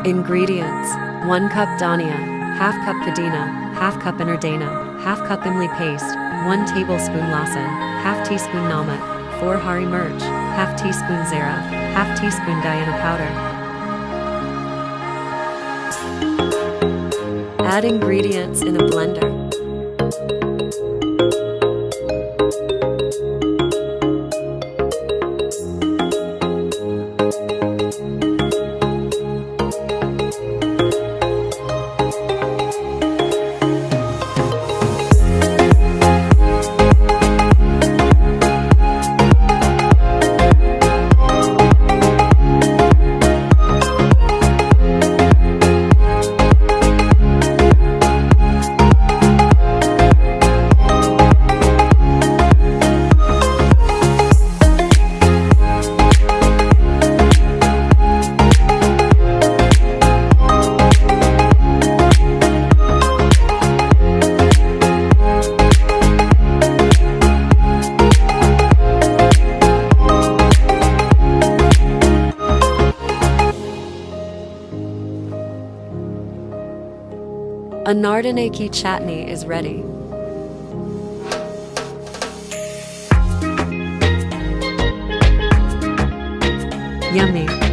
Ingredients: 1 cup dhania, half cup pudina, half cup anardana, half cup imli paste, 1 tablespoon lasan, half teaspoon namak, 4 hari mirch, half teaspoon zara, half teaspoon guyana powder. Add ingredients in a blender. Anardanay ki chatni is ready. Yummy!